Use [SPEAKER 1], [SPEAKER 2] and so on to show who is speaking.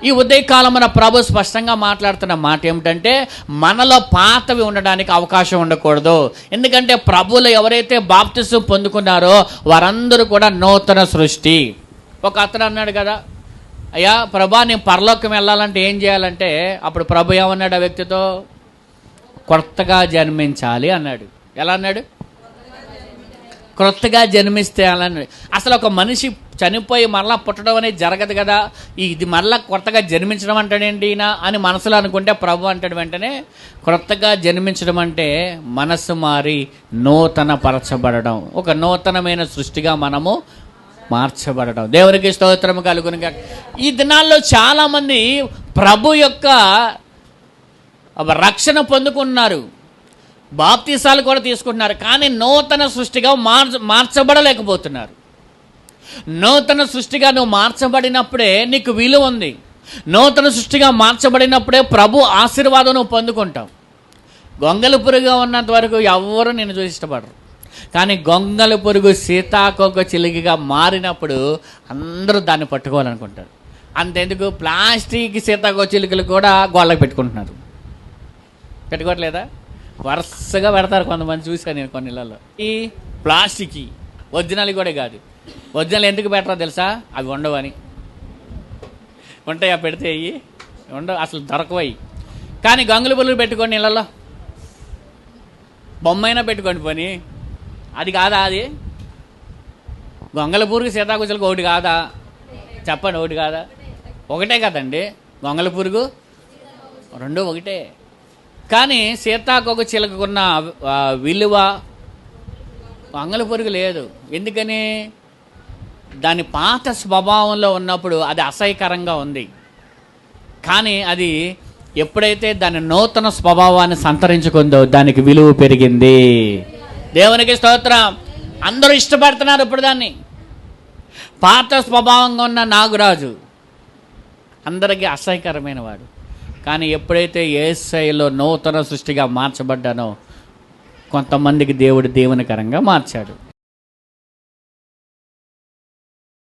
[SPEAKER 1] ఈ ఉదయకాలమున ప్రభు స్పష్టంగా మాట్లాడుతున్న మాట ఏమిటంటే, మనలో పాతవి ఉండడానికి అవకాశం ఉండకూడదు. ఎందుకంటే ప్రభువులు ఎవరైతే బాప్తిసం పొందుకున్నారో వారందరూ కూడా నూతన సృష్టి. ఒక అతను అన్నాడు కదా, అయ్యా ప్రభా నేను పరలోకం వెళ్ళాలంటే ఏం చేయాలంటే, అప్పుడు ప్రభు ఏమన్నాడు ఆ వ్యక్తితో, కొత్తగా జన్మించాలి అన్నాడు. ఎలా అన్నాడు? క్రొత్తగా జన్మిస్తే అలా. అసలు ఒక మనిషి చనిపోయి మరలా పుట్టడం అనేది జరగదు కదా, ఇది మరలా కొత్తగా జన్మించడం అంటాడేంటి అని మనసులో అనుకుంటే, ప్రభు అంటాడు వెంటనే, క్రొత్తగా జన్మించడం అంటే మనస్సు మారి నూతన పరచబడడం, ఒక నూతనమైన సృష్టిగా మనము మార్చబడడం. దేవునికి స్తోత్రము కలుగును గాక. ఈ దినాల్లో చాలామంది ప్రభు యొక్క రక్షణ పొందుకున్నారు, బాప్తీసాలు కూడా తీసుకుంటున్నారు, కానీ నూతన సృష్టిగా మార్చబడలేకపోతున్నారు. నూతన సృష్టిగా నువ్వు మార్చబడినప్పుడే నీకు విలువ ఉంది. నూతన సృష్టిగా మార్చబడినప్పుడే ప్రభు ఆశీర్వాదం నువ్వు పొందుకుంటావు. గొంగలి పురుగా ఉన్నంత వరకు ఎవరు నిన్ను చూసి ఇష్టపడరు, కానీ గొంగలి పురుగు సీతాకోక చిలుకగా మారినప్పుడు అందరూ దాన్ని పట్టుకోవాలనుకుంటారు. అంతెందుకు ప్లాస్టిక్ సీతాకోక చిలుకలు కూడా గోళ్ళకి పెట్టుకుంటున్నారు. పెట్టుకోవట్లేదా? వరుసగా పెడతారు కొంతమంది, చూసాను నేను కొన్ని ఇళ్ళల్లో. ఈ ప్లాస్టిక్ ఒరిజినల్ కూడా కాదు. ఒరిజినల్ ఎందుకు పెట్టరో తెలుసా? అవి ఉండవని. ఉంటాయా? పెడితే అయ్యి ఉండవు, అసలు దొరకవయి. కానీ గంగులు పులుగు పెట్టుకోండి ఇళ్ళల్లో, బొమ్మైనా పెట్టుకోండి పని. అది కాదా? అది గొంగల పురుగు సీతాకోక ఒకటి కాదా? చెప్పండి, ఒకటి కాదా? ఒకటే కదండి. గొంగల పురుగు రెండు ఒకటే. కానీ సీతాకోక చిలుకకున్న విలువ గొంగల పురుగు లేదు. ఎందుకని? దాని పాత స్వభావంలో ఉన్నప్పుడు అది అసహ్యకరంగా ఉంది. కానీ అది ఎప్పుడైతే దాని నూతన స్వభావాన్ని సంతరించుకుందో దానికి విలువ పెరిగింది. దేవునికి స్తోత్రం. అందరూ ఇష్టపడుతున్నారు ఇప్పుడు దాన్ని. పాత స్వభావంగా ఉన్న నాగరాజు అందరికీ అసహ్యకరమైన వాడు. కానీ ఎప్పుడైతే యేసయ్యలో నూతన సృష్టిగా మార్చబడ్డానో కొంతమందికి దేవుడు దేవునికరంగా మార్చాడు.